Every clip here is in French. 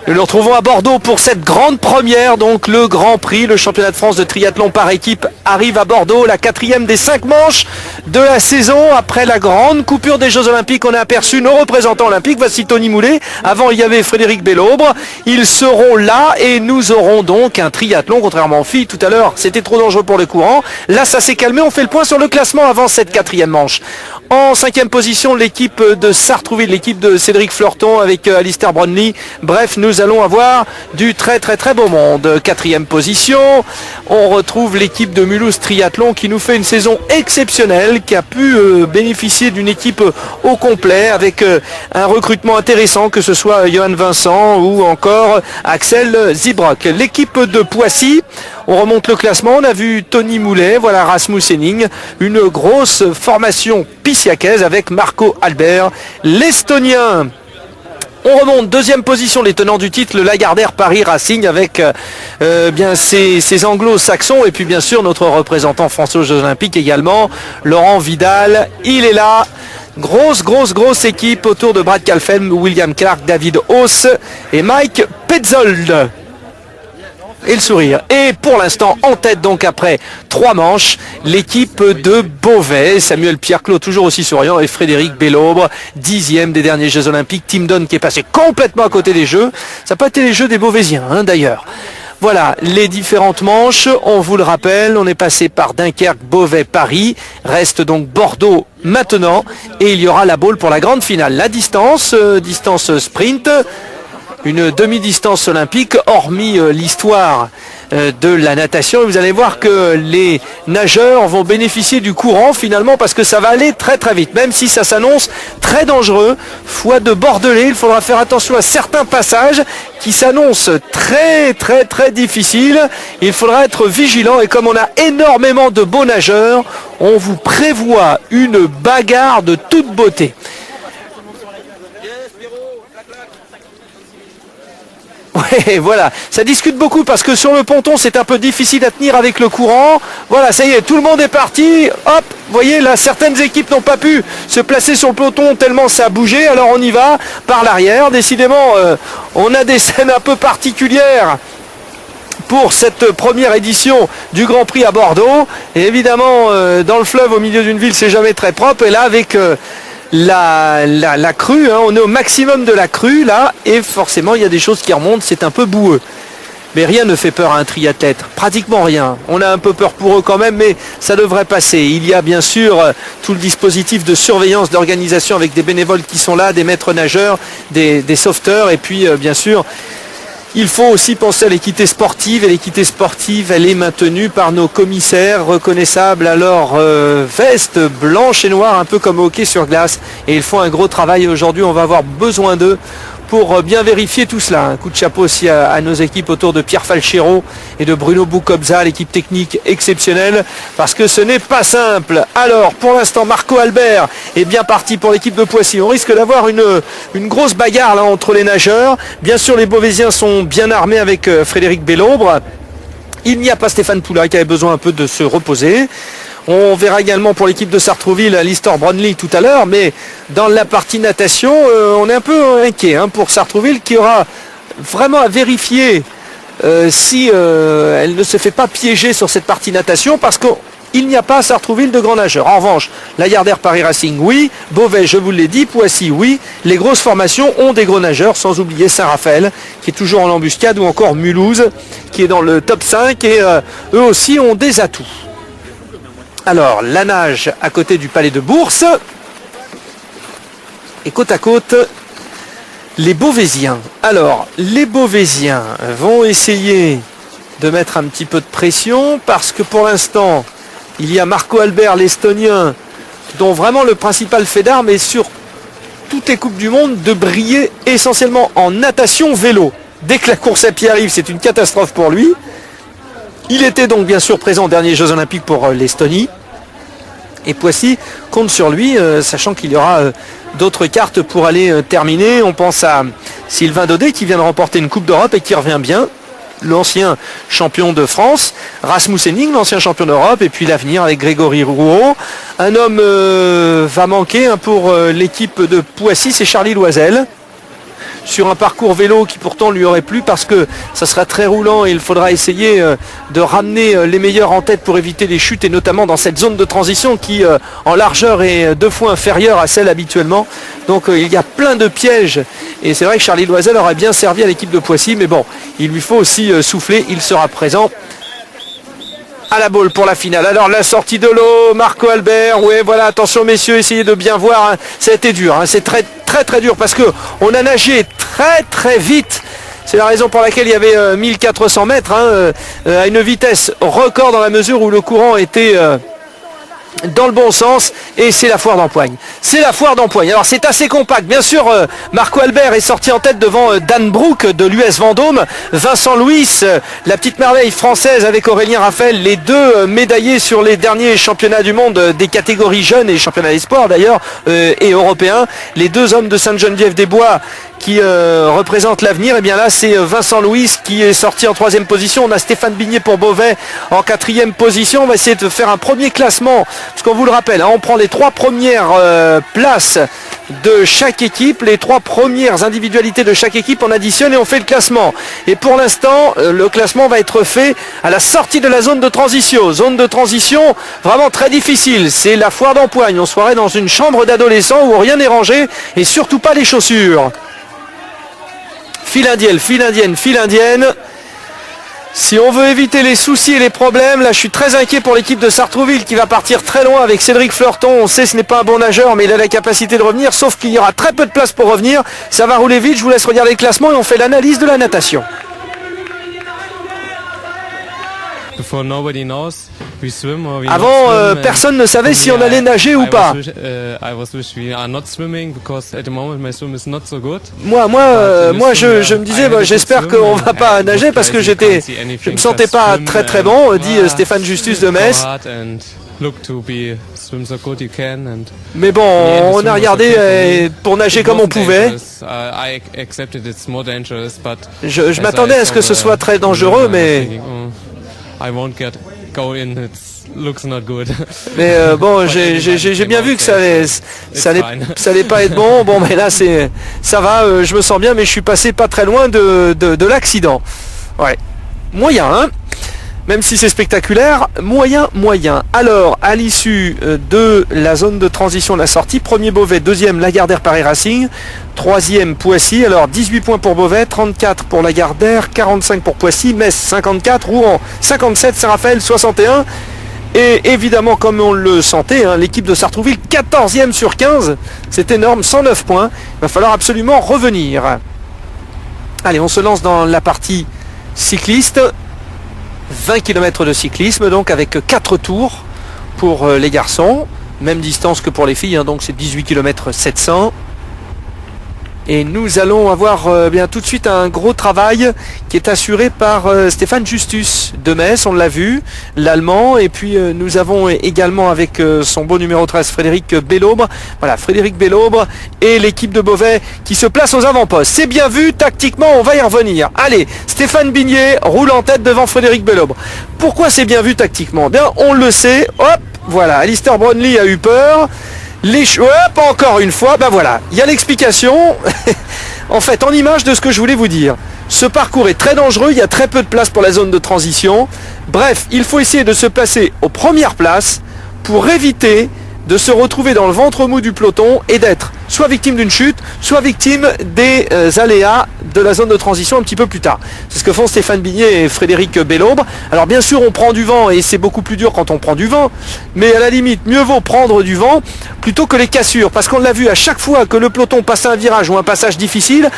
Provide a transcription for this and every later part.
Nous nous retrouvons à Bordeaux pour cette grande première, donc le Grand Prix, le championnat de France de triathlon par équipe arrive à Bordeaux, la 4e des 5 manches de la saison. Après la grande coupure des Jeux Olympiques, on a aperçu nos représentants olympiques. Voici Tony Moulet, avant il y avait Frédéric Belaubre. Ils seront là et nous aurons donc un triathlon, contrairement aux filles. Tout à l'heure, c'était trop dangereux pour le courant. Là, ça s'est calmé, on fait le point sur le classement avant cette 4e manche. En 5e position, l'équipe de Sartrouville, l'équipe de Cédric Fleurton avec Alistair Brownlee. Bref, nous allons avoir du très beau monde. 4e position, on retrouve l'équipe de Mulhouse Triathlon qui nous fait une saison exceptionnelle, qui a pu bénéficier d'une équipe au complet avec un recrutement intéressant, que ce soit Johan Vincent ou encore Axel Zibrock. L'équipe de Poissy, on remonte le classement, on a vu Tony Moulet, voilà Rasmus Henning, une grosse formation pissiacaise avec Marco Albert, l'Estonien. On remonte, 2e position, les tenants du titre, le Lagardère Paris Racing avec bien ses anglo-saxons et puis bien sûr notre représentant français aux Jeux Olympiques également, Laurent Vidal, il est là. Grosse équipe autour de Brad Calfem, William Clark, David Hauss et Mike Petzold. Et le sourire. Et pour l'instant, en tête donc après 3 manches, l'équipe de Beauvais, Samuel Pierre-Claude toujours aussi souriant et Frédéric Belaubre, 10e des derniers Jeux Olympiques. Tim Donne qui est passé complètement à côté des Jeux. Ça n'a pas été les Jeux des Beauvaisiens d'ailleurs. Voilà les différentes manches, on vous le rappelle, on est passé par Dunkerque, Beauvais, Paris, reste donc Bordeaux maintenant et il y aura la boule pour la grande finale. La distance, distance sprint, une demi-distance olympique, hormis l'histoire de la natation. Et vous allez voir que les nageurs vont bénéficier du courant finalement parce que ça va aller très vite, même si ça s'annonce très dangereux. Foi de Bordelais, il faudra faire attention à certains passages qui s'annoncent très difficiles. Il faudra être vigilant et comme on a énormément de beaux nageurs, on vous prévoit une bagarre de toute beauté. Ouais, voilà, ça discute beaucoup parce que sur le ponton c'est un peu difficile à tenir avec le courant. Voilà, ça y est, tout le monde est parti. Hop, vous voyez là, certaines équipes n'ont pas pu se placer sur le peloton tellement ça a bougé. Alors on y va par l'arrière. Décidément, on a des scènes un peu particulières pour cette première édition du Grand Prix à Bordeaux. Et évidemment, dans le fleuve au milieu d'une ville, c'est jamais très propre. Et là, avec la crue, on est au maximum de la crue là et forcément il y a des choses qui remontent, c'est un peu boueux. Mais rien ne fait peur à un triathlète, pratiquement rien. On a un peu peur pour eux quand même, mais ça devrait passer. Il y a bien sûr tout le dispositif de surveillance, d'organisation avec des bénévoles qui sont là, des maîtres nageurs, des sauveteurs et puis bien sûr il faut aussi penser à l'équité sportive et l'équité sportive elle est maintenue par nos commissaires reconnaissables à leur veste blanche et noire un peu comme au hockey sur glace et ils font un gros travail aujourd'hui, on va avoir besoin d'eux pour bien vérifier tout cela. Un coup de chapeau aussi à nos équipes autour de Pierre Falchero et de Bruno Boukobza, l'équipe technique exceptionnelle, parce que ce n'est pas simple. Alors, pour l'instant, Marco Albert est bien parti pour l'équipe de Poissy. On risque d'avoir une grosse bagarre là entre les nageurs. Bien sûr, les Beauvaisiens sont bien armés avec Frédéric Belaubre. Il n'y a pas Stéphane Poula qui avait besoin un peu de se reposer. On verra également pour l'équipe de Sartrouville Alistair Brownlee tout à l'heure, mais dans la partie natation, on est un peu inquiet pour Sartrouville qui aura vraiment à vérifier si elle ne se fait pas piéger sur cette partie natation parce qu'il n'y a pas à Sartrouville de grands nageurs. En revanche, Lagardère Paris Racing, oui. Beauvais, je vous l'ai dit. Poissy, oui. Les grosses formations ont des gros nageurs, sans oublier Saint-Raphaël, qui est toujours en embuscade, ou encore Mulhouse, qui est dans le top 5, et eux aussi ont des atouts. Alors, la nage à côté du Palais de Bourse. Et côte à côte, les Beauvaisiens. Alors, les Beauvaisiens vont essayer de mettre un petit peu de pression parce que pour l'instant, il y a Marco Albert, l'Estonien, dont vraiment le principal fait d'armes est sur toutes les Coupes du Monde de briller essentiellement en natation vélo. Dès que la course à pied arrive, c'est une catastrophe pour lui. Il était donc bien sûr présent aux derniers Jeux Olympiques pour l'Estonie. Et Poissy compte sur lui, sachant qu'il y aura d'autres cartes pour aller terminer. On pense à Sylvain Daudet qui vient de remporter une Coupe d'Europe et qui revient bien. L'ancien champion de France, Rasmus Henning, l'ancien champion d'Europe, et puis l'avenir avec Grégory Rouault. Un homme va manquer pour l'équipe de Poissy, c'est Charlie Loisel. sur un parcours vélo qui pourtant lui aurait plu parce que ça sera très roulant et il faudra essayer de ramener les meilleurs en tête pour éviter les chutes et notamment dans cette zone de transition qui en largeur est 2 fois inférieure à celle habituellement. Donc il y a plein de pièges et c'est vrai que Charlie Loisel aurait bien servi à l'équipe de Poissy, mais bon, il lui faut aussi souffler, il sera présent à la balle pour la finale. Alors la sortie de l'eau, Marco Albert, oui voilà, attention messieurs, essayez de bien voir, hein. Ça a été dur, hein. C'est très très très dur parce que on a nagé très très vite. C'est la raison pour laquelle il y avait 1400 mètres, hein, à une vitesse record dans la mesure où le courant était dans le bon sens et c'est la foire d'Empoigne. C'est la foire d'Empoigne. Alors c'est assez compact. Bien sûr, Marco Albert est sorti en tête devant Dan Brook de l'US Vendôme. Vincent Louis, la petite merveille française avec Aurélien Raphaël, les deux médaillés sur les derniers championnats du monde des catégories jeunes et championnats d'espoir d'ailleurs et européens. Les deux hommes de Sainte-Geneviève-des-Bois qui représente l'avenir, et bien là c'est Vincent Louis qui est sorti en 3e position. On a Stéphane Bignet pour Beauvais en 4e position. On va essayer de faire un premier classement, parce qu'on vous le rappelle, hein, on prend les 3 premières places de chaque équipe, les 3 premières individualités de chaque équipe, on additionne et on fait le classement. Et pour l'instant, le classement va être fait à la sortie de la zone de transition. Zone de transition vraiment très difficile. C'est la foire d'Empoigne. On se croirait dans une chambre d'adolescents où rien n'est rangé et surtout pas les chaussures. File indienne. Si on veut éviter les soucis et les problèmes, là je suis très inquiet pour l'équipe de Sartrouville qui va partir très loin avec Cédric Fleurton. On sait que ce n'est pas un bon nageur, mais il a la capacité de revenir, sauf qu'il y aura très peu de place pour revenir. Ça va rouler vite, je vous laisse regarder le classement et on fait l'analyse de la natation. Avant, personne ne savait si on allait nager ou pas. Moi, je me disais, j'espère qu'on va pas nager parce que je me sentais pas très très bon, dit Stéphane Justus de Metz. Mais bon, on a regardé pour nager comme on pouvait. Je m'attendais à ce que ce soit très dangereux, mais... Mais bon, j'ai bien vu que ça allait pas être bon. Bon, mais là, ça va, je me sens bien, mais je suis passé pas très loin de l'accident. Ouais, moyen, hein. Même si c'est spectaculaire, moyen. Alors, à l'issue de la zone de transition, la sortie, premier Beauvais, deuxième Lagardère Paris Racing, troisième Poissy. Alors, 18 points pour Beauvais, 34 pour Lagardère, 45 pour Poissy, Metz 54, Rouen 57, Saint-Raphaël 61. Et évidemment, comme on le sentait, hein, l'équipe de Sartrouville, 14e sur 15, c'est énorme, 109 points. Il va falloir absolument revenir. Allez, on se lance dans la partie cycliste. 20 km de cyclisme, donc avec 4 tours pour les garçons, même distance que pour les filles, hein, donc c'est 18 km 700. Et nous allons avoir bien tout de suite un gros travail qui est assuré par Stéphane Justus de Metz, on l'a vu, l'allemand. Et puis nous avons également avec son beau numéro 13 Frédéric Bellobre. Voilà, Frédéric Bellobre et l'équipe de Beauvais qui se place aux avant-postes. C'est bien vu, tactiquement on va y revenir. Allez, Stéphane Bignet roule en tête devant Frédéric Bellobre. Pourquoi c'est bien vu tactiquement? Bien, on le sait, hop, voilà, Alistair Brownlee a eu peur. Pas encore une fois, ben voilà, il y a l'explication, en fait, en image de ce que je voulais vous dire. Ce parcours est très dangereux, il y a très peu de place pour la zone de transition. Bref, il faut essayer de se placer aux premières places pour éviter de se retrouver dans le ventre mou du peloton et d'être soit victime d'une chute, soit victime des aléas de la zone de transition un petit peu plus tard. C'est ce que font Stéphane Bignet et Frédéric Bellobre. Alors bien sûr on prend du vent et c'est beaucoup plus dur quand on prend du vent, mais à la limite mieux vaut prendre du vent plutôt que les cassures, parce qu'on l'a vu à chaque fois que le peloton passe un virage ou un passage difficile,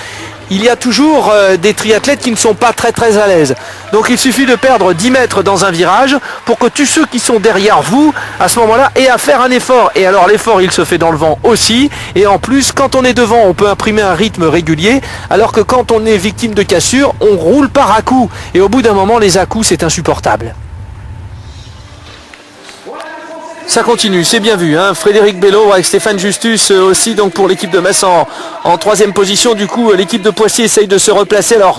il y a toujours des triathlètes qui ne sont pas très très à l'aise. Donc il suffit de perdre 10 mètres dans un virage pour que tous ceux qui sont derrière vous, à ce moment-là, aient à faire un effort. Et alors l'effort, il se fait dans le vent aussi. Et en plus, quand on est devant, on peut imprimer un rythme régulier. Alors que quand on est victime de cassure, on roule par à-coups. Et au bout d'un moment, les à-coups, c'est insupportable. Ça continue, c'est bien vu, hein. Frédéric Bellobre avec Stéphane Justus aussi, donc pour l'équipe de Metz en troisième position. Du coup, l'équipe de Poissy essaye de se replacer. Alors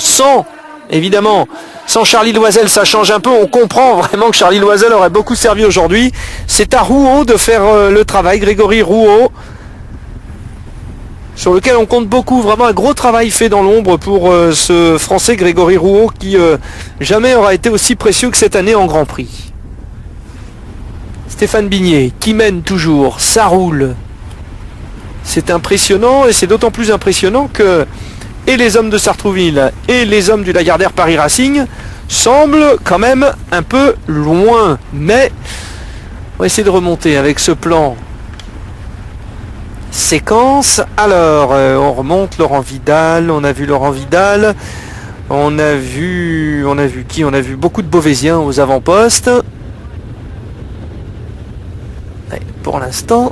évidemment, sans Charlie Loisel, ça change un peu. On comprend vraiment que Charlie Loisel aurait beaucoup servi aujourd'hui. C'est à Rouault de faire le travail, Grégory Rouault. sur lequel on compte beaucoup. Vraiment un gros travail fait dans l'ombre pour ce Français Grégory Rouault qui jamais aura été aussi précieux que cette année en Grand Prix. Stéphane Bignet qui mène toujours, ça roule. C'est impressionnant et c'est d'autant plus impressionnant que et les hommes de Sartrouville et les hommes du Lagardère Paris Racing semblent quand même un peu loin. Mais on va essayer de remonter avec ce plan séquence. Alors on remonte Laurent Vidal, on a vu Laurent Vidal, on a vu qui? On a vu beaucoup de Beauvaisiens aux avant-postes. Ouais, pour l'instant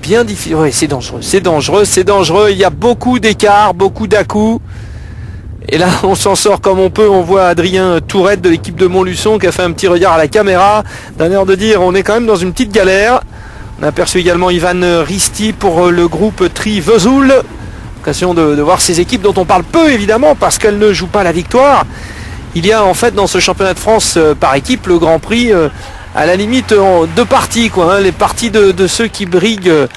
bien difficile. Oui, c'est dangereux. Il y a beaucoup d'écarts, beaucoup d'à-coups. Et là, on s'en sort comme on peut. On voit Adrien Tourette de l'équipe de Montluçon qui a fait un petit regard à la caméra, d'un air de dire on est quand même dans une petite galère. On a aperçu également Ivan Risti pour le groupe Tri Vesoul. Occasion de voir ces équipes dont on parle peu évidemment parce qu'elles ne jouent pas la victoire. Il y a en fait dans ce championnat de France par équipe le Grand Prix à la limite en deux parties, quoi, hein, les parties de ceux qui briguent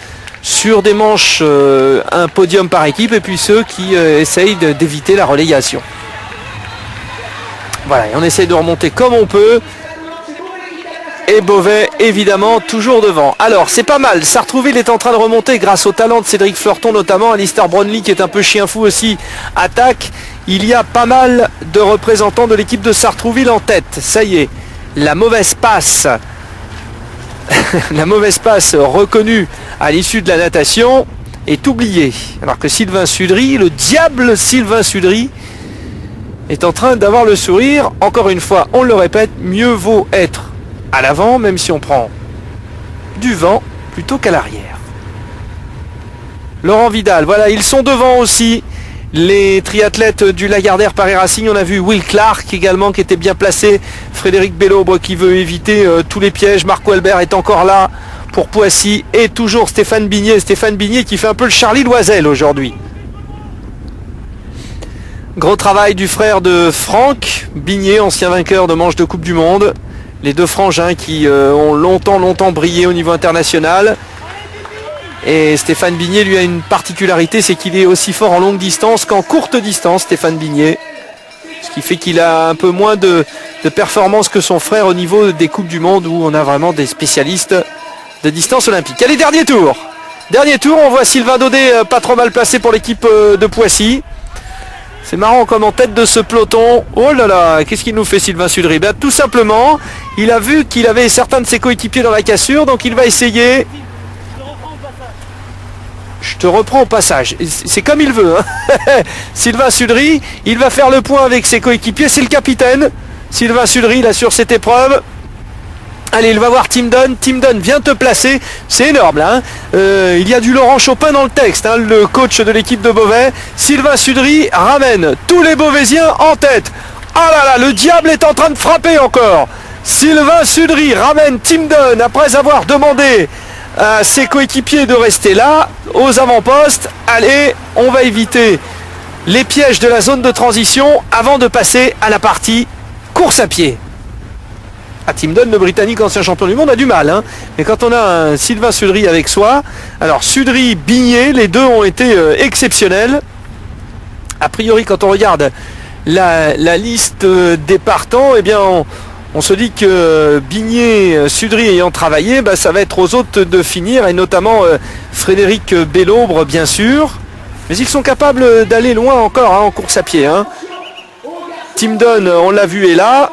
sur des manches, un podium par équipe, et puis ceux qui essayent d'éviter la relégation. Voilà, et on essaye de remonter comme on peut. Et Beauvais, évidemment, toujours devant. Alors, c'est pas mal. Sartrouville est en train de remonter grâce au talent de Cédric Fleurton, notamment. Alistair Brownlee, qui est un peu chien fou aussi, attaque. Il y a pas mal de représentants de l'équipe de Sartrouville en tête. Ça y est. La mauvaise passe reconnue à l'issue de la natation est oubliée. Alors que Sylvain Sudry, le diable Sylvain Sudry, est en train d'avoir le sourire. Encore une fois, on le répète, mieux vaut être à l'avant, même si on prend du vent, plutôt qu'à l'arrière. Laurent Vidal, voilà, ils sont devant aussi. Les triathlètes du Lagardère Paris Racing, on a vu Will Clark également qui était bien placé, Frédéric Bellobre qui veut éviter tous les pièges, Marco Albert est encore là pour Poissy et toujours Stéphane Bignet qui fait un peu le Charlie Loisel aujourd'hui. Gros travail du frère de Franck Bignet, ancien vainqueur de manche de Coupe du Monde, les deux frangins qui ont longtemps brillé au niveau international. Et Stéphane Bignet lui a une particularité, c'est qu'il est aussi fort en longue distance qu'en courte distance, Stéphane Bignet. Ce qui fait qu'il a un peu moins de performance que son frère au niveau des Coupes du Monde où on a vraiment des spécialistes de distance olympique. Allez, dernier tour, on voit Sylvain Daudet pas trop mal placé pour l'équipe de Poissy. C'est marrant comme en tête de ce peloton. Oh là là, qu'est-ce qu'il nous fait Sylvain Sudry? Ben, tout simplement, il a vu qu'il avait certains de ses coéquipiers dans la cassure, donc il va essayer... Je te reprends au passage, c'est comme il veut, hein. Sylvain Sudry, il va faire le point avec ses coéquipiers, c'est le capitaine. Sylvain Sudry là sur cette épreuve. Allez, il va voir Tim Dunn, viens te placer, c'est énorme là, hein. Il y a du Laurent Chopin dans le texte, hein, le coach de l'équipe de Beauvais. Sylvain Sudry ramène tous les Beauvaisiens en tête. Ah là là, le diable est en train de frapper encore. Sylvain Sudry ramène Tim Dunn après avoir demandé à ses coéquipiers de rester là, aux avant-postes. Allez, on va éviter les pièges de la zone de transition avant de passer à la partie course à pied. Tim Dunn, le Britannique ancien champion du monde, a du mal, hein. Mais quand on a un Sylvain Sudry avec soi, alors Sudry, Bignet, les deux ont été exceptionnels. A priori, quand on regarde la liste des partants, eh bien on se dit que Bignet, Sudry ayant travaillé, ça va être aux autres de finir, et notamment Frédéric Bellobre, bien sûr. Mais ils sont capables d'aller loin encore, hein, en course à pied, hein. Tim Dunn, on l'a vu, est là.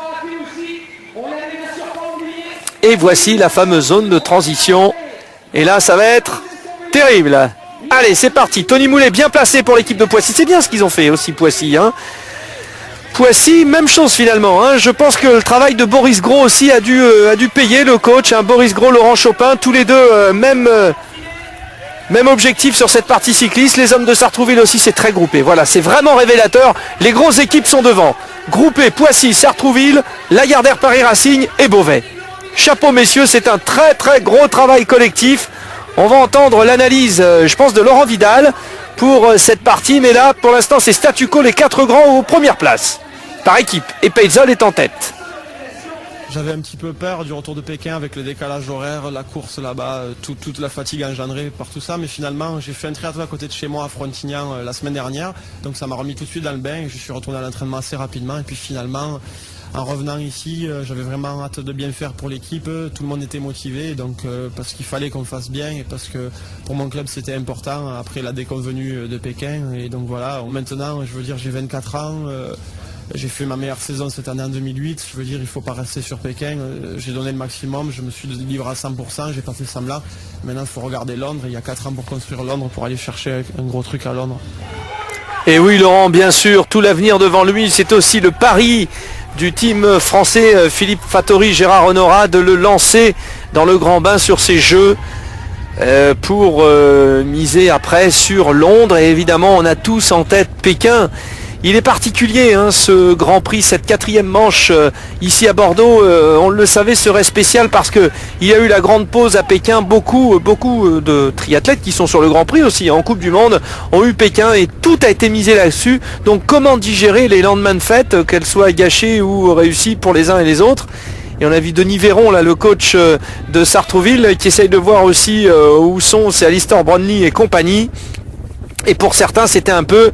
Et voici la fameuse zone de transition. Et là, ça va être terrible. Allez, c'est parti. Tony Moulet, bien placé pour l'équipe de Poissy. C'est bien ce qu'ils ont fait aussi, Poissy, hein. Poissy, même chose finalement, hein. Je pense que le travail de Boris Gros aussi a dû payer, le coach, hein. Boris Gros, Laurent Chopin, tous les deux même objectif sur cette partie cycliste. Les hommes de Sartrouville aussi, c'est très groupé. Voilà, c'est vraiment révélateur. Les grosses équipes sont devant. Groupé Poissy, Sartrouville, Lagardère Paris Racing et Beauvais. Chapeau messieurs, c'est un très gros travail collectif. On va entendre l'analyse, je pense, de Laurent Vidal pour cette partie. Mais là, pour l'instant, c'est statu quo, les quatre grands aux premières places par équipe. Et Peitzel est en tête. J'avais un petit peu peur du retour de Pékin avec le décalage horaire, la course là-bas, toute la fatigue engendrée par tout ça. Mais finalement, j'ai fait un triathlon à côté de chez moi à Frontignan la semaine dernière. Donc ça m'a remis tout de suite dans le bain et je suis retourné à l'entraînement assez rapidement. Et puis finalement, en revenant ici, j'avais vraiment hâte de bien faire pour l'équipe. Tout le monde était motivé, donc parce qu'il fallait qu'on fasse bien et parce que pour mon club c'était important après la déconvenue de Pékin. Et donc voilà, maintenant, je veux dire, j'ai 24 ans. J'ai fait ma meilleure saison cette année en 2008. Je veux dire, il ne faut pas rester sur Pékin. J'ai donné le maximum. Je me suis livré à 100%. J'ai pas fait semblant. Maintenant, il faut regarder Londres. Il y a 4 ans pour construire Londres, pour aller chercher un gros truc à Londres. Et oui, Laurent, bien sûr, tout l'avenir devant lui. C'est aussi le pari du team français Philippe Fattori, Gérard Honorat, de le lancer dans le grand bain sur ces Jeux pour miser après sur Londres. Et évidemment, on a tous en tête Pékin. Il est particulier, hein, ce Grand Prix, cette 4e manche ici à Bordeaux. On le savait, serait spécial parce que il y a eu la grande pause à Pékin. Beaucoup de triathlètes qui sont sur le Grand Prix aussi en Coupe du Monde ont eu Pékin et tout a été misé là-dessus. Donc comment digérer les lendemains de fête, qu'elles soient gâchées ou réussies pour les uns et les autres? Et on a vu Denis Véron, là, le coach de Sartrouville, qui essaye de voir aussi où sont ces Alistair Brownlee et compagnie. Et pour certains, c'était un peu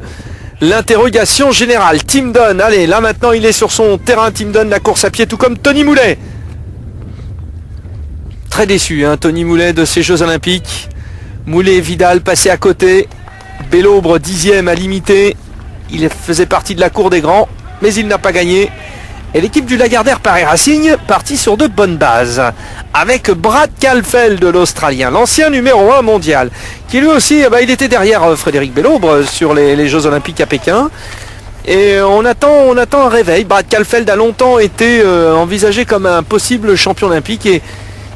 l'interrogation générale. Tim Donne, allez, là maintenant il est sur son terrain, Tim Donne, la course à pied, tout comme Tony Moulet. Très déçu, hein, Tony Moulet, de ces Jeux Olympiques. Moulet et Vidal passé à côté. Bellobre 10e à limiter. Il faisait partie de la cour des grands, mais il n'a pas gagné. Et l'équipe du Lagardère Paris Racing partit sur de bonnes bases. Avec Brad Caulfield, l'Australien, l'ancien numéro 1 mondial, qui lui aussi, il était derrière Frédéric Bellobre sur les Jeux Olympiques à Pékin. Et on attend un réveil. Brad Caulfield a longtemps été envisagé comme un possible champion olympique et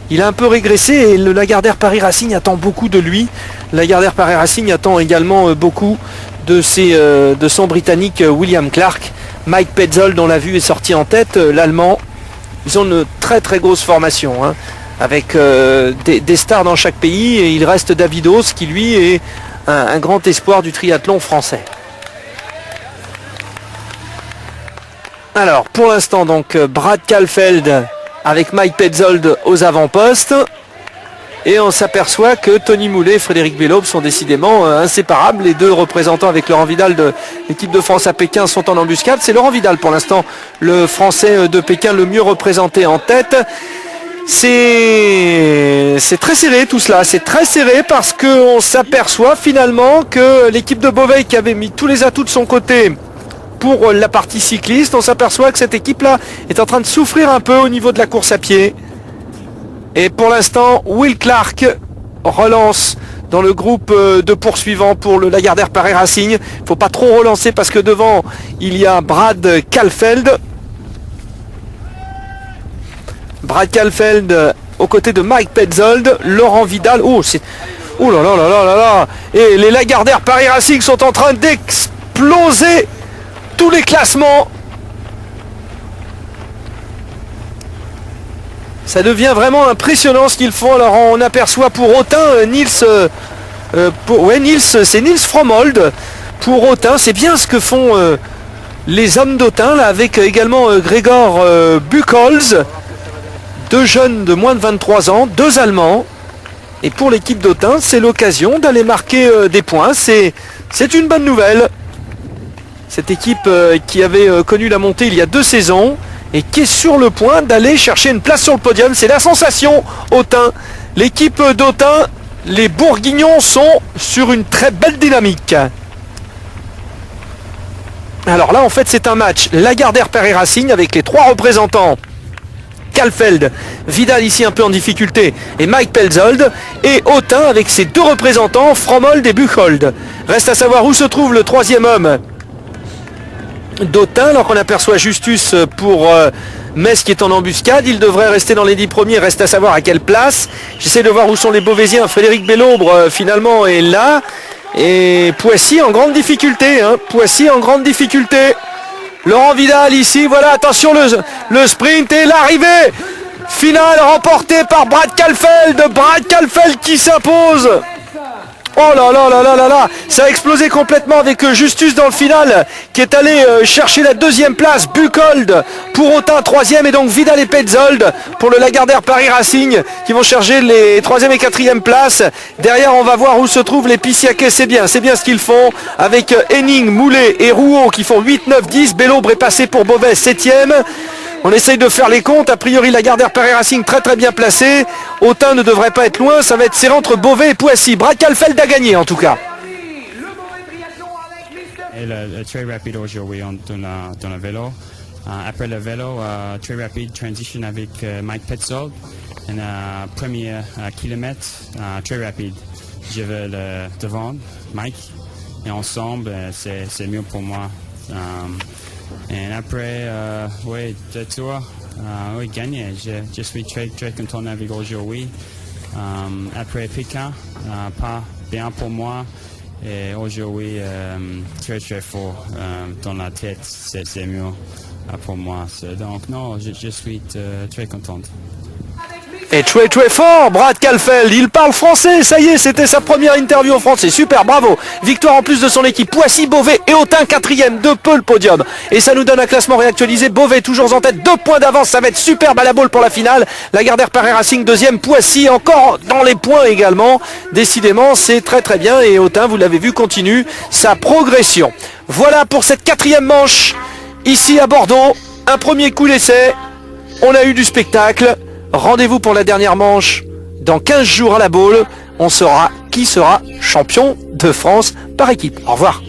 il a un peu régressé. Et le Lagardère Paris Racing attend beaucoup de lui. Le Lagardère Paris Racing attend également beaucoup de son Britannique William Clark. Mike Petzold, on l'a vu, est sorti en tête, l'Allemand. Ils ont une très très grosse formation, hein, avec des stars dans chaque pays. Et il reste Davidos qui lui est un grand espoir du triathlon français. Alors pour l'instant donc Brad Caulfield avec Mike Petzold aux avant-postes. Et on s'aperçoit que Tony Moulet et Frédéric Bellobre sont décidément inséparables. Les deux représentants avec Laurent Vidal de l'équipe de France à Pékin sont en embuscade. C'est Laurent Vidal pour l'instant, le Français de Pékin le mieux représenté en tête. C'est très serré tout cela, c'est très serré parce qu'on s'aperçoit finalement que l'équipe de Beauvais qui avait mis tous les atouts de son côté pour la partie cycliste, on s'aperçoit que cette équipe-là est en train de souffrir un peu au niveau de la course à pied. Et pour l'instant, Will Clark relance dans le groupe de poursuivants pour le Lagardère Paris Racing. Il ne faut pas trop relancer parce que devant, il y a Brad Caulfield. Brad Caulfield aux côtés de Mike Petzold, Laurent Vidal. Oh là là là là là là. Et les Lagardère Paris Racing sont en train d'exploser tous les classements. Ça devient vraiment impressionnant ce qu'ils font. Alors on aperçoit pour Autun Nils, c'est Nils Fromold pour Autun. C'est bien ce que font les hommes d'Autun là, avec également Gregor Buchholz, deux jeunes de moins de 23 ans, deux Allemands. Et pour l'équipe d'Autun, c'est l'occasion d'aller marquer des points. C'est une bonne nouvelle. Cette équipe qui avait connu la montée il y a 2 saisons et qui est sur le point d'aller chercher une place sur le podium. C'est la sensation Autun. L'équipe d'Autun, les Bourguignons sont sur une très belle dynamique. Alors là en fait c'est un match Lagardère Paris Racing avec les 3 représentants. Caulfield, Vidal ici un peu en difficulté et Mike Petzold, et Autun avec ses 2 représentants Fromold et Buchholz. Reste à savoir où se trouve le 3e homme d'Autun, alors qu'on aperçoit Justus pour Metz qui est en embuscade. Il devrait rester dans les 10 premiers, reste à savoir à quelle place. J'essaie de voir où sont les Beauvaisiens. Frédéric Bellobre finalement est là, et Poissy en grande difficulté, hein. Poissy en grande difficulté. Laurent Vidal ici, voilà, attention le sprint et l'arrivée finale remportée par Brad Caulfield. Brad Caulfield qui s'impose Oh là là là là là là, ça a explosé complètement avec Justus dans le final qui est allé chercher la deuxième place, Buchholz pour Autun troisième et donc Vidal et Petzold pour le Lagardère Paris Racing qui vont chercher les troisième et quatrième places. Derrière on va voir où se trouvent les Pissiaquais, c'est bien ce qu'ils font avec Henning, Moulet et Rouault qui font 8, 9, 10, Bellobre est passé pour Beauvais 7e. On essaye de faire les comptes, a priori Lagardère Paris Racing très bien placé. Autun ne devrait pas être loin, ça va être serré entre Beauvais et Poissy. Brad Kalfeld a gagné en tout cas. Et très rapide aujourd'hui dans le vélo. Après le vélo, très rapide transition avec Mike Petzold. Premier kilomètre, très rapide. Je vais le devant, Mike. Et ensemble, c'est mieux pour moi. Et après, oui, 2 tours, oui, gagné. Je suis très content avec aujourd'hui. Après Pékin, pas bien pour moi. Et aujourd'hui, très fort dans la tête, c'est mieux pour moi. Donc non, je suis très content. Et très fort, Brad Kalfeld, il parle français, ça y est, c'était sa première interview en français, super, bravo. Victoire en plus de son équipe, Poissy, Beauvais et Autun 4e, de peu le podium. Et ça nous donne un classement réactualisé, Beauvais toujours en tête, 2 points d'avance, ça va être superbe à la boule pour la finale. Lagardère Paris Racing 2e, Poissy encore dans les points également. Décidément, c'est très bien et Autun, vous l'avez vu, continue sa progression. Voilà pour cette 4e manche, ici à Bordeaux, un premier coup d'essai, on a eu du spectacle. Rendez-vous pour la dernière manche dans 15 jours à la Baule. On saura qui sera champion de France par équipe. Au revoir.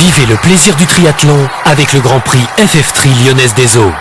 Vivez le plaisir du triathlon avec le Grand Prix FF3 Lyonnaise des Eaux.